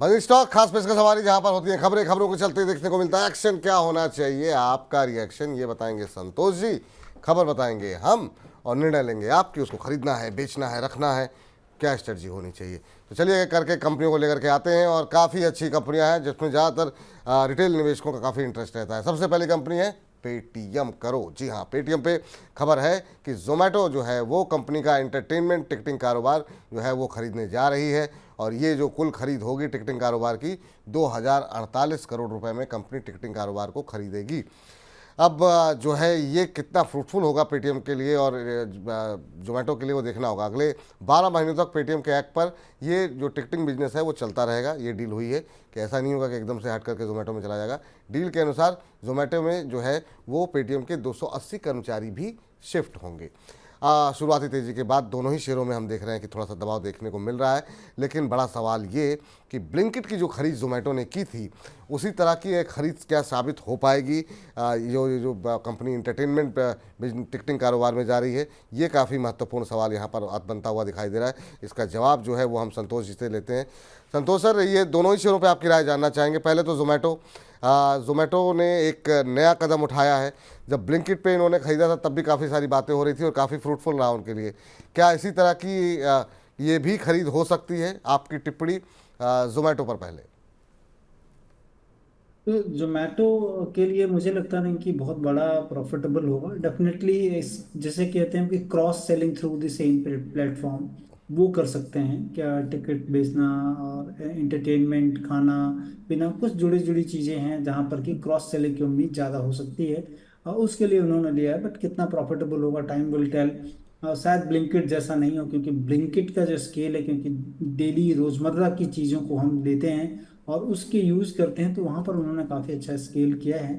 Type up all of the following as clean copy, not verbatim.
बनी स्टॉक खास पेशकश हमारी, जहां पर होती है खबरें, खबरों को चलते देखने को मिलता है एक्शन। क्या होना चाहिए आपका रिएक्शन, ये बताएंगे संतोष जी, खबर बताएंगे हम, और निर्णय लेंगे आपकी उसको खरीदना है, बेचना है, रखना है, क्या स्ट्रेटजी होनी चाहिए। तो चलिए करके कंपनियों को लेकर के आते हैं, और काफ़ी अच्छी कंपनियां हैं जिसमें ज़्यादातर रिटेल निवेशकों का काफ़ी इंटरेस्ट रहता है। सबसे पहली कंपनी है पेटीएम करो। जी हाँ, पेटीएम पे खबर है कि जोमेटो जो है वो कंपनी का एंटरटेनमेंट टिकटिंग कारोबार जो है वो खरीदने जा रही है, और ये जो कुल खरीद होगी टिकटिंग कारोबार की 2048 करोड़ रुपए में कंपनी टिकटिंग कारोबार को खरीदेगी। अब जो है ये कितना फ्रूटफुल होगा पेटीएम के लिए और जोमेटो के लिए, वो देखना होगा। अगले 12 महीनों तक पेटीएम के ऐप पर ये जो टिकटिंग बिजनेस है वो चलता रहेगा। ये डील हुई है कि ऐसा नहीं होगा कि एकदम से हट करके जोमेटो में चला जाएगा। डील के अनुसार जोमेटो में जो है वो पेटीएम के 280 कर्मचारी भी शिफ्ट होंगे। शुरुआती तेज़ी के बाद दोनों ही शेयरों में हम देख रहे हैं कि थोड़ा सा दबाव देखने को मिल रहा है, लेकिन बड़ा सवाल ये कि ब्लिंकिट की जो खरीद जोमेटो ने की थी उसी तरह की एक खरीद क्या साबित हो पाएगी। जो कंपनी इंटरटेनमेंट टिकटिंग कारोबार में जा रही है, ये काफ़ी महत्वपूर्ण सवाल यहाँ पर बनता हुआ दिखाई दे रहा है। इसका जवाब जो है वो हम संतोष जी से लेते हैं। संतोष सर, ये दोनों ही शेयरों पे आपकी राय जानना चाहेंगे। पहले तो जोमेटो ने एक नया कदम उठाया है। जब ब्लिंकिट पे इन्होंने खरीदा था तब भी काफ़ी सारी बातें हो रही थी और काफ़ी फ्रूटफुल रहा उनके लिए। क्या इसी तरह की ये भी खरीद हो सकती है? आपकी टिप्पणी जोमेटो पर पहले। तो जोमेटो के लिए मुझे लगता नहीं कि बहुत बड़ा प्रॉफिटेबल होगा। डेफिनेटली इस जैसे कहते हैं कि cross selling through the same platform वो कर सकते हैं क्या, टिकट बेचना और एंटरटेनमेंट, खाना पीना, कुछ जुड़ी जुड़ी चीज़ें हैं जहां पर कि क्रॉस सेलिंग की उम्मीद ज़्यादा हो सकती है। और उसके लिए उन्होंने लिया है, बट कितना प्रॉफिटेबल होगा टाइम विल टेल। शायद ब्लिंकिट जैसा नहीं हो, क्योंकि ब्लिंकिट का जो स्केल है, क्योंकि डेली रोजमर्रा की चीज़ों को हम लेते हैं और उसके यूज करते हैं, तो वहां पर उन्होंने काफी अच्छा स्केल किया है।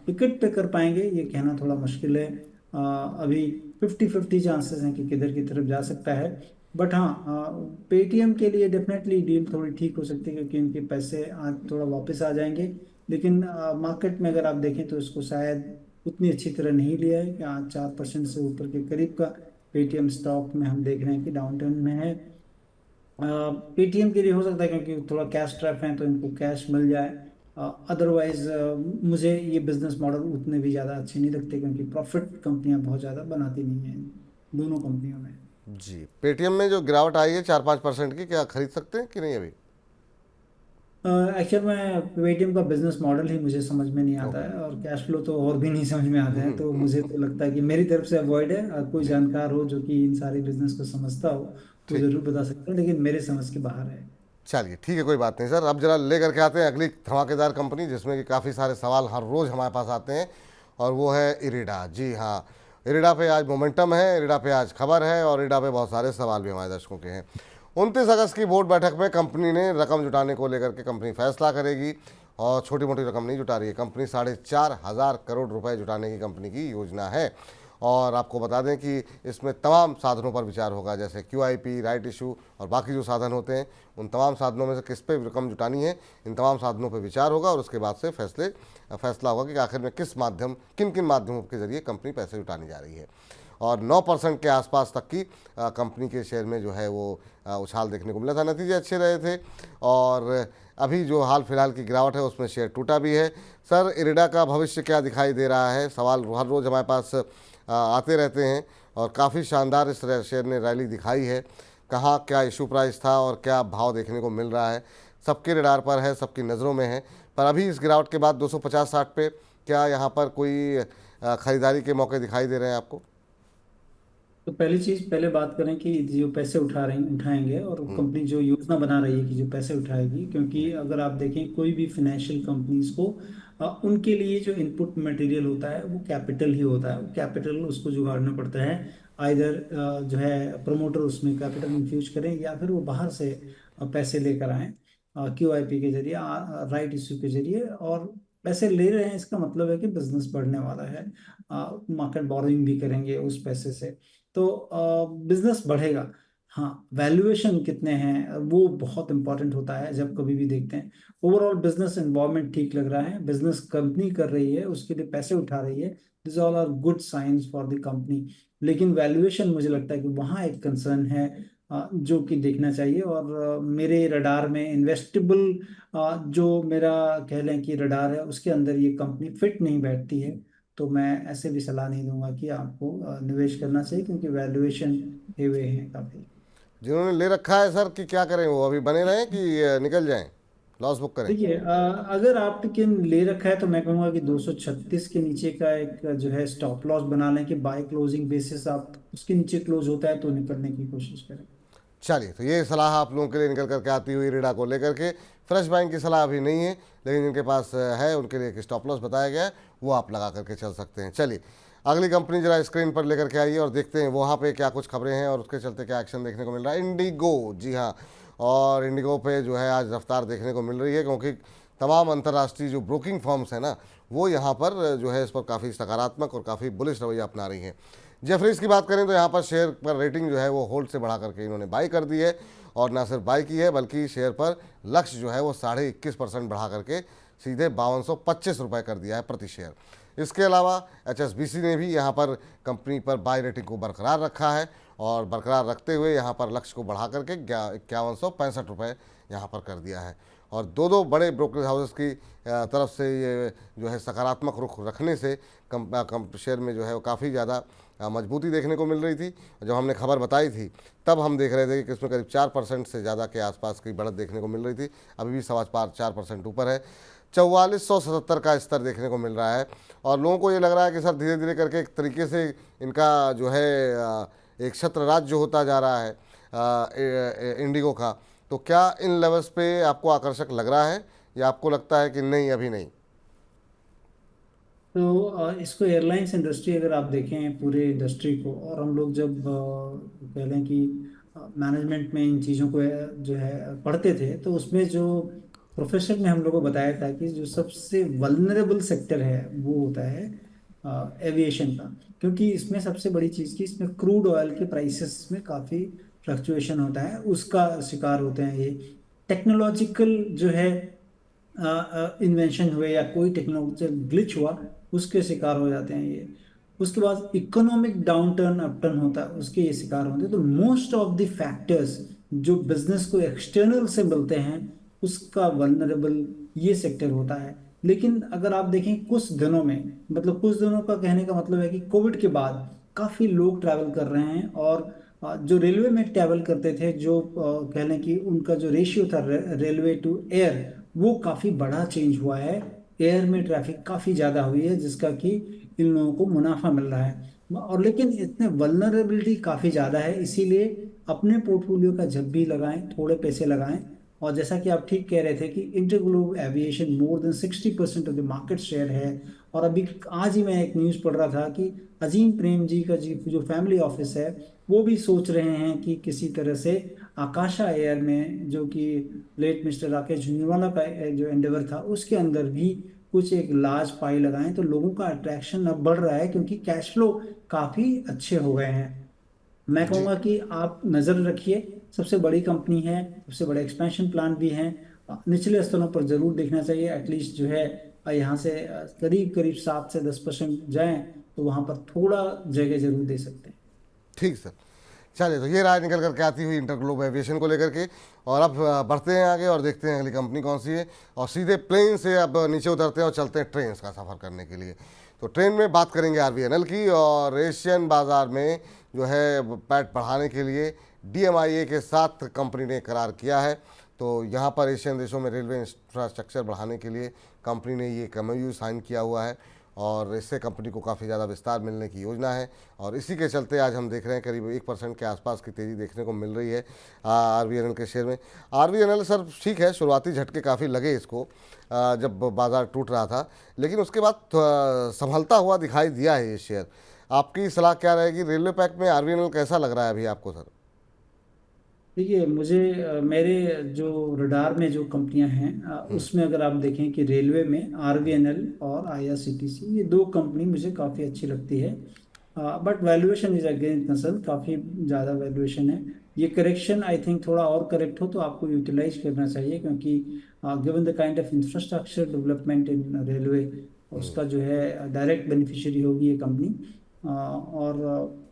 टिकट पे कर पाएंगे ये कहना थोड़ा मुश्किल है। अभी 50-50 चांसेस हैं कि किधर की तरफ जा सकता है। बट हाँ, पेटीएम के लिए डेफिनेटली डील थोड़ी ठीक हो सकती है, क्योंकि उनके पैसे आज थोड़ा वापस आ जाएंगे। लेकिन मार्केट में अगर आप देखें तो इसको शायद उतनी अच्छी तरह नहीं लिया है कि आज 4% से ऊपर के करीब का पेटीएम स्टॉक में हम देख रहे हैं कि डाउन ट्रेंड में है। पेटीएम के लिए हो सकता है क्योंकि थोड़ा कैश ट्रैप है तो इनको कैश मिल जाए। अदरवाइज मुझे ये बिजनेस मॉडल उतने भी ज़्यादा अच्छे नहीं लगते, क्योंकि प्रॉफिट कंपनियां बहुत ज़्यादा बनाती नहीं हैं दोनों कंपनियों में। जी, पेटीएम में जो गिरावट आई है 4-5% की, क्या खरीद सकते हैं कि नहीं अभी? एक्चुअल में पेटीएम का बिजनेस मॉडल ही मुझे समझ में नहीं आता ओके। है, और कैश फ्लो तो और भी नहीं समझ में आता है। तो मुझे तो लगता है कि मेरी तरफ से अवॉइड है। कोई जी, जानकार हो जो कि इन सारी बिजनेस को समझता हो तो ठीक। ज़रूर बता सकते हैं, लेकिन मेरे समझ के बाहर है। चलिए ठीक है, कोई बात नहीं सर। अब जरा लेकर के आते हैं अगली धमाकेदार कंपनी जिसमें कि काफ़ी सारे सवाल हर रोज़ हमारे पास आते हैं, और वो है इरिडा। जी हाँ, इरिडा पे आज मोमेंटम है, इरिडा पे आज खबर है, और इरिडा पे बहुत सारे सवाल भी हमारे दर्शकों के हैं। 29 अगस्त की बोर्ड बैठक में कंपनी ने रकम जुटाने को लेकर के कंपनी फैसला करेगी, और छोटी मोटी रकम नहीं जुटा रही है कंपनी। 4,500 करोड़ रुपए जुटाने की कंपनी की योजना है। और आपको बता दें कि इसमें तमाम साधनों पर विचार होगा, जैसे QIP, राइट इशू और बाकी जो साधन होते हैं, उन तमाम साधनों में से किस पे रकम जुटानी है, इन तमाम साधनों पर विचार होगा, और उसके बाद से फैसला होगा कि आखिर में किन किन माध्यमों के जरिए कंपनी पैसे जुटानी जा रही है। और 9% के आसपास तक की कंपनी के शेयर में जो है वो उछाल देखने को मिला था। नतीजे अच्छे रहे थे, और अभी जो हाल फिलहाल की गिरावट है उसमें शेयर टूटा भी है। सर, इरिडा का भविष्य क्या दिखाई दे रहा है? सवाल हर रोज़ हमारे पास आते रहते हैं, और काफ़ी शानदार इस शेयर ने रैली दिखाई है। कहाँ क्या इशू प्राइस था और क्या भाव देखने को मिल रहा है, सबके रडार पर है, सबकी नज़रों में है। पर अभी इस गिरावट के बाद 250-60 पे क्या यहाँ पर कोई ख़रीदारी के मौके दिखाई दे रहे हैं आपको? तो पहली चीज, पहले बात करें कि जो पैसे उठाएंगे और कंपनी जो योजना बना रही है कि जो पैसे उठाएगी, क्योंकि अगर आप देखें कोई भी फाइनेंशियल कंपनीज को उनके लिए जो इनपुट मटेरियल होता है वो कैपिटल ही होता है। वो कैपिटल उसको जुगाड़ना पड़ता है। आइदर जो है प्रमोटर उसमें कैपिटल इन्फ्यूज करें, या फिर वो बाहर से पैसे लेकर आए QIP के जरिए, राइट इश्यू के जरिए। और पैसे ले रहे हैं इसका मतलब है कि बिजनेस बढ़ने वाला है। मार्केट बोरोइंग भी करेंगे उस पैसे से, तो बिजनेस बढ़ेगा। हाँ, वैल्यूएशन कितने हैं वो बहुत इंपॉर्टेंट होता है जब कभी भी देखते हैं। ओवरऑल बिजनेस एनवायरनमेंट ठीक लग रहा है, बिजनेस कंपनी कर रही है, उसके लिए पैसे उठा रही है, this all are good signs for the company. लेकिन वैल्यूएशन मुझे लगता है कि वहाँ एक कंसर्न है। जो कि देखना चाहिए। और मेरे रडार में इन्वेस्टेबल जो मेरा कह लें कि रडार है उसके अंदर ये कंपनी फिट नहीं बैठती है। तो मैं ऐसे भी सलाह नहीं दूंगा कि आपको निवेश करना चाहिए, क्योंकि वैल्यूएशन हुए हैं काफ़ी। जिन्होंने ले रखा है सर कि क्या करें, वो अभी बने रहें कि निकल जाएं, लॉस बुक करें? देखिए, अगर आपके ले रखा है तो मैं कहूँगा कि 236 के नीचे का एक जो है स्टॉप लॉस बना लें, कि बाय क्लोजिंग बेसिस आप उसके नीचे क्लोज होता है तो निकलने की कोशिश करें। चलिए, तो ये सलाह आप लोगों के लिए निकल करके आती हुई रीडा को लेकर के। फ्रेश बाइंग की सलाह अभी नहीं है, लेकिन जिनके पास है उनके लिए एक स्टॉप लॉस बताया गया है, वो आप लगा करके चल सकते हैं। चलिए, अगली कंपनी जरा स्क्रीन पर लेकर के आइए और देखते हैं वहाँ पे क्या कुछ खबरें हैं और उसके चलते क्या एक्शन देखने को मिल रहा है। इंडिगो, जी हाँ। और इंडिगो पे जो है आज रफ्तार देखने को मिल रही है, क्योंकि तमाम अंतर्राष्ट्रीय जो ब्रोकिंग फर्म्स हैं ना, वो यहाँ पर जो है इस पर काफ़ी सकारात्मक और काफ़ी बुलिश रवैया अपना रही हैं। जेफरीज की बात करें तो यहाँ पर शेयर पर रेटिंग जो है वो होल्ड से बढ़ा करके इन्होंने बाई कर दी है, और ना सिर्फ बाई की है बल्कि शेयर पर लक्ष्य जो है वो 21.5% बढ़ा करके सीधे 5225 रुपये कर दिया है प्रति शेयर। इसके अलावा HSBC ने भी यहाँ पर कंपनी पर बाई रेटिंग को बरकरार रखा है, और बरकरार रखते हुए यहाँ पर लक्ष्य को बढ़ा करके 5165 रुपये यहाँ पर कर दिया है। और दो दो बड़े ब्रोकरेज हाउसेस की तरफ से ये जो है सकारात्मक रुख रखने से कम शेयर में जो है वो काफ़ी ज़्यादा मजबूती देखने को मिल रही थी। जब हमने खबर बताई थी तब हम देख रहे थे कि इसमें करीब 4% से ज़्यादा के आसपास की बढ़त देखने को मिल रही थी, अभी भी 4% ऊपर है। 4477 का स्तर देखने को मिल रहा है, और लोगों को ये लग रहा है कि सर धीरे धीरे करके एक तरीके से इनका जो है एक छत्र राज्य होता जा रहा है इंडिगो का। तो क्या इन लेवल्स पे आपको आकर्षक लग रहा है, या आपको लगता है कि नहीं अभी नहीं? तो इसको एयरलाइंस इंडस्ट्री अगर आप देखें पूरे इंडस्ट्री को, और हम लोग जब कह लें कि मैनेजमेंट में इन चीज़ों को जो है पढ़ते थे, तो उसमें जो प्रोफेसर ने हम लोग को बताया था कि जो सबसे वल्नरेबल सेक्टर है वो होता है एविएशन का। क्योंकि इसमें सबसे बड़ी चीज़ की इसमें क्रूड ऑयल के प्राइसेस में काफ़ी फ्लक्चुएशन होता है, उसका शिकार होते हैं ये। टेक्नोलॉजिकल जो है इन्वेंशन हुए या कोई टेक्नोलॉजिकल ग्लिच हुआ, उसके शिकार हो जाते हैं ये। उसके बाद इकोनॉमिक डाउनटर्न अपटर्न होता है, उसके ये शिकार होते हैं। तो मोस्ट ऑफ द फैक्टर्स जो बिजनेस को एक्सटर्नल से मिलते हैं, उसका वल्नरेबल ये सेक्टर होता है। लेकिन अगर आप देखें कुछ दिनों में, मतलब कुछ दिनों का कहने का मतलब है कि कोविड के बाद काफी लोग ट्रैवल कर रहे हैं, और जो रेलवे में ट्रैवल करते थे, जो कह लें कि उनका जो रेशियो था रेलवे टू एयर, वो काफी बड़ा चेंज हुआ है। एयर में ट्रैफिक काफी ज्यादा हुई है, जिसका कि इन लोगों को मुनाफा मिल रहा है। और लेकिन इतने वल्नरेबिलिटी काफी ज्यादा है, इसीलिए अपने पोर्टफोलियो का जब भी लगाएं थोड़े पैसे लगाएं। और जैसा कि आप ठीक कह रहे थे कि InterGlobe aviation more than 60% of the market share है। और अभी आज ही मैं एक न्यूज़ पढ़ रहा था कि अजीम प्रेम जी का जी जो फैमिली ऑफिस है, वो भी सोच रहे हैं कि किसी तरह से आकाशा एयर में, जो कि लेट मिस्टर राकेश झुंझुनवाला का जो एंडेवर था, उसके अंदर भी कुछ एक लार्ज पाई लगाएं। तो लोगों का अट्रैक्शन अब बढ़ रहा है, क्योंकि कैश फ्लो काफी अच्छे हो गए हैं। मैं जी कहूंगा कि आप नजर रखिए, सबसे बड़ी कंपनी है, सबसे बड़े एक्सपेंशन प्लान भी हैं। निचले स्तरों पर जरूर देखना चाहिए, एटलीस्ट जो है यहाँ से करीब करीब 7 से 10% जाएं, तो वहां पर थोड़ा जगह जरूर दे सकते हैं। ठीक सर। चलिए, तो ये राय निकल करके आती हुई इंटरग्लोब एविएशन को लेकर के। और अब बढ़ते हैं आगे और देखते हैं अगली कंपनी कौन सी है, और सीधे प्लेन से अब नीचे उतरते हैं और चलते हैं ट्रेन का सफ़र करने के लिए। तो ट्रेन में बात करेंगे RVNL की, और एशियन बाज़ार में जो है पैठ बढ़ाने के लिए DMIA के साथ कंपनी ने करार किया है। तो यहाँ पर एशियन देशों में रेलवे इंफ्रास्ट्रक्चर बढ़ाने के लिए कंपनी ने ये MOU साइन किया हुआ है, और इससे कंपनी को काफ़ी ज़्यादा विस्तार मिलने की योजना है। और इसी के चलते आज हम देख रहे हैं करीब 1% के आसपास की तेज़ी देखने को मिल रही है RVNL के शेयर में। RVNL सर ठीक है, शुरुआती झटके काफ़ी लगे इसको जब बाज़ार टूट रहा था, लेकिन उसके बाद संभलता हुआ दिखाई दिया है ये शेयर। आपकी सलाह क्या रहेगी? रेलवे पैक में RVNL कैसा लग रहा है अभी आपको सर? देखिए, मुझे मेरे जो रडार में जो कंपनियां हैं, उसमें अगर आप देखें कि रेलवे में RVNL और IRCTC, ये दो कंपनी मुझे काफ़ी अच्छी लगती है। But valuation is again concern, काफ़ी ज़्यादा वैल्यूएशन है। ये करेक्शन आई थिंक थोड़ा और करेक्ट हो तो आपको यूटिलाइज करना चाहिए, क्योंकि given the kind of infrastructure development in railway, उसका जो है डायरेक्ट बेनिफिशियरी होगी ये कंपनी। और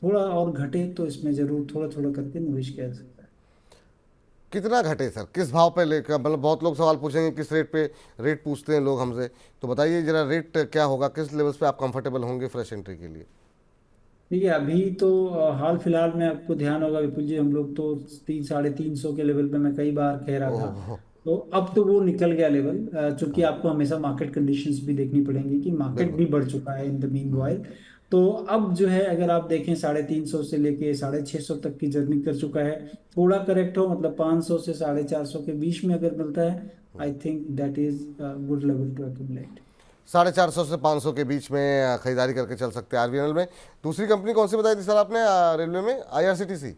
थोड़ा और घटे तो इसमें ज़रूर थोड़ा थोड़ा करके निवेश किया जा सकता है। कितना घटे सर, किस भाव पे लेकर, मतलब बहुत लोग सवाल पूछेंगे किस रेट पे, रेट पूछते हैं लोग हमसे, तो बताइए जरा रेट क्या होगा, किस लेवल्स पे आप कंफर्टेबल होंगे फ्रेश एंट्री के लिए। ठीक है, अभी तो हाल फिलहाल में आपको ध्यान होगा विपुल जी, हम लोग तो 300 साढ़े 300 के लेवल पे मैं कई बार कह रहा था। ओह, तो अब तो वो निकल गया लेवल, चूंकि आपको हमेशा मार्केट कंडीशंस भी देखनी पड़ेंगी कि मार्केट बिल्कुल। भी बढ़ चुका है इन द मीन वाइल। तो अब जो है अगर आप देखें 350 से लेके 650 तक की जर्नी कर चुका है। थोड़ा करेक्ट हो मतलब 500 से 450 के बीच में अगर मिलता है, I think that is good level to accumulate. 450 से 500 के बीच में खरीदारी करके चल सकते हैं आरबीएनएल में। दूसरी कंपनी कौन सी बताई थी सर आपने रेलवे में, आईआरसीटीसी?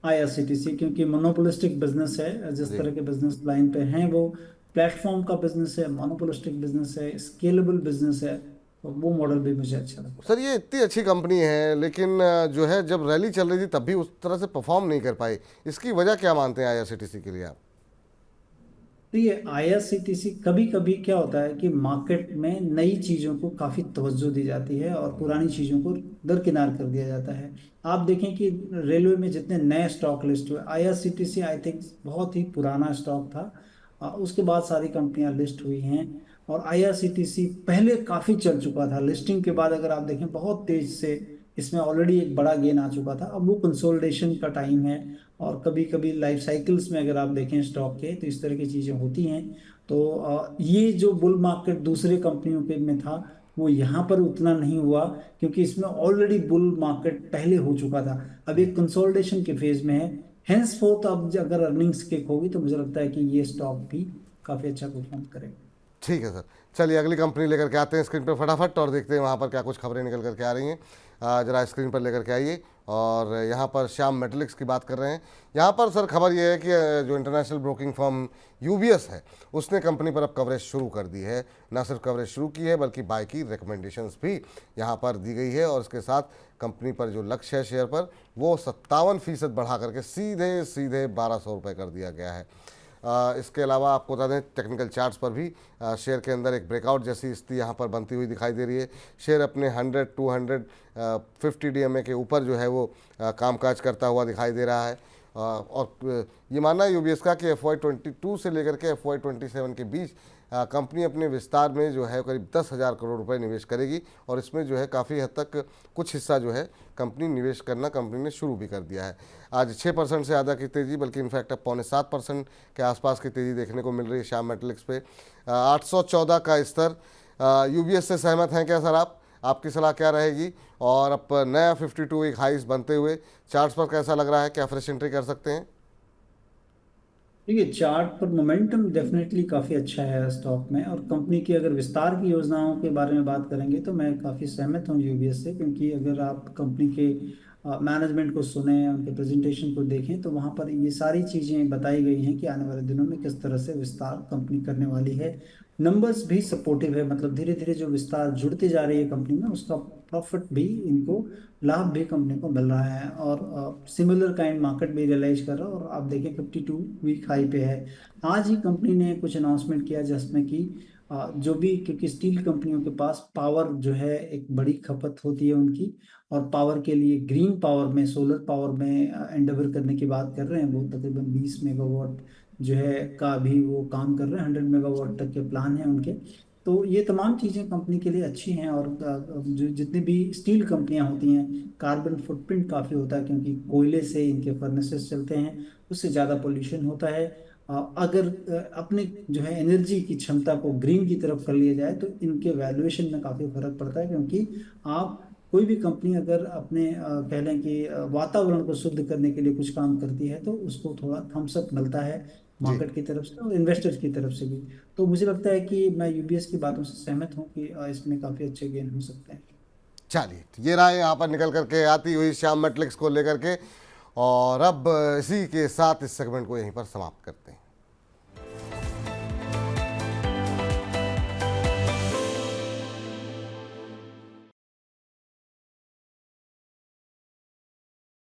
आईआरसीटीसी क्योंकि मोनोपोलिस्टिक बिजनेस है, जिस जी तरह के बिजनेस लाइन पे हैं वो प्लेटफॉर्म का बिजनेस है, मोनोपोलिस्टिक बिजनेस है, स्केलेबल बिजनेस है, तो वो मॉडल भी मुझे अच्छा लगता सर, है। ये इतनी अच्छी कंपनी है लेकिन जो है जब रैली चल रही थी तब भी उस तरह से परफॉर्म नहीं कर पाई, इसकी वजह क्या मानते हैं आईआरसीटीसी के लिए आप? तो ये आईआरसीटीसी कभी कभी क्या होता है कि मार्केट में नई चीजों को काफी तवज्जो दी जाती है और पुरानी चीजों को दरकिनार कर दिया जाता है। आप देखें कि रेलवे में जितने नए स्टॉक लिस्ट हुए, आईआरसीटीसी आई थिंक बहुत ही पुराना स्टॉक था। उसके बाद सारी कंपनियां लिस्ट हुई हैं। और आईआरसीटीसी पहले काफी चल चुका था, लिस्टिंग के बाद अगर आप देखें बहुत तेज से इसमें ऑलरेडी एक बड़ा गेन आ चुका था। अब वो कंसोलिडेशन का टाइम है। और कभी कभी लाइफ साइकिल्स में अगर आप देखें स्टॉक के, तो इस तरह की चीजें होती हैं। तो ये जो बुल मार्केट दूसरे कंपनियों के में था, वो यहाँ पर उतना नहीं हुआ, क्योंकि इसमें ऑलरेडी बुल मार्केट पहले हो चुका था। अब एक कंसोलिडेशन के फेज में है। हेंस फोर्थ अब अगर अर्निंग्स किक होगी तो मुझे लगता है कि ये स्टॉक भी काफी अच्छा परफॉर्म करेगा। ठीक है सर, चलिए अगली कंपनी लेकर के आते हैं स्क्रीन पर फटाफट और देखते हैं वहाँ पर क्या कुछ खबरें निकल करके आ रही हैं। जरा स्क्रीन पर लेकर के आइए। और यहाँ पर श्याम मेटलिक्स की बात कर रहे हैं। यहाँ पर सर खबर ये है कि जो इंटरनेशनल ब्रोकिंग फर्म यूबीएस है उसने कंपनी पर अब कवरेज शुरू कर दी है। ना सिर्फ कवरेज शुरू की है बल्कि बाय की रिकमेंडेशंस भी यहाँ पर दी गई है। और इसके साथ कंपनी पर जो लक्ष्य है शेयर पर, वो 57% बढ़ा करके सीधे सीधे 1200 रुपये कर दिया गया है। इसके अलावा आपको बता दें टेक्निकल चार्ट्स पर भी शेयर के अंदर एक ब्रेकआउट जैसी स्थिति यहाँ पर बनती हुई दिखाई दे रही है। शेयर अपने 100 200 50 डीएमए के ऊपर जो है वो कामकाज करता हुआ दिखाई दे रहा है। और ये मानना है यूबीएस का कि FY22 से लेकर के FY27 के बीच कंपनी अपने विस्तार में जो है करीब 10,000 करोड़ रुपए निवेश करेगी। और इसमें जो है काफ़ी हद तक कुछ हिस्सा जो है कंपनी निवेश करना कंपनी ने शुरू भी कर दिया है। आज 6% से ज़्यादा की तेज़ी, बल्कि इनफैक्ट अब 6.25% के आसपास की तेज़ी देखने को मिल रही है श्याम मेटलिक्स पे। 814 का स्तर, यूबीएस से सहमत हैं क्या सर आप? आपकी सलाह क्या रहेगी? और अब नया 52 एक हाइस बनते हुए चार्ट्स पर कैसा लग रहा है, क्या फ्रेश एंट्री कर सकते हैं? देखिए, चार्ट पर मोमेंटम डेफिनेटली काफ़ी अच्छा है स्टॉक में। और कंपनी की अगर विस्तार की योजनाओं के बारे में बात करेंगे तो मैं काफ़ी सहमत हूँ यूबीएस से, क्योंकि अगर आप कंपनी के मैनेजमेंट को सुने, उनके प्रेजेंटेशन को देखें, तो वहाँ पर ये सारी चीज़ें बताई गई हैं कि आने वाले दिनों में किस तरह से विस्तार कंपनी करने वाली है। नंबर्स भी सपोर्टिव है, मतलब धीरे धीरे जो विस्तार जुड़ते जा रही है कंपनी में, उसका प्रॉफिट भी इनको, लाभ भी कंपनी को मिल रहा है। और सिमिलर काइंड मार्केट भी रियलाइज कर रहा है। और आप देखें 52 वीक हाई पे है। आज ही कंपनी ने कुछ अनाउंसमेंट किया जिसमें कि जो भी, क्योंकि स्टील कंपनियों के पास पावर जो है एक बड़ी खपत होती है उनकी, और पावर के लिए ग्रीन पावर में, सोलर पावर में एंडेवर करने की बात कर रहे हैं। वो तकरीबन 20 मेगावाट जो है का भी वो काम कर रहे हैं, 100 मेगावाट तक के प्लान हैं उनके। तो ये तमाम चीज़ें कंपनी के लिए अच्छी हैं। और जो जितनी भी स्टील कंपनियां होती हैं, कार्बन फुटप्रिंट काफ़ी होता है, क्योंकि कोयले से इनके फर्नेसेस चलते हैं, उससे ज़्यादा पोल्यूशन होता है। अगर अपने जो है एनर्जी की क्षमता को ग्रीन की तरफ कर लिया जाए तो इनके वैल्यूएशन में काफ़ी फर्क पड़ता है। क्योंकि आप कोई भी कंपनी अगर अपने कह लें कि वातावरण को शुद्ध करने के लिए कुछ काम करती है, तो उसको थोड़ा थम्स अप मिलता है जी मार्केट की तरफ से और इन्वेस्टर्स की तरफ से भी। तो मुझे लगता है कि मैं यूबीएस की बातों से सहमत हूँ कि इसमें काफ़ी अच्छे गेन हो सकते हैं। चलिए, ये रहा यहाँ पर निकल करके आती हुई श्याम मेटलिक्स को लेकर के। और अब इसी के साथ इस सेगमेंट को यहीं पर समाप्त करते हैं।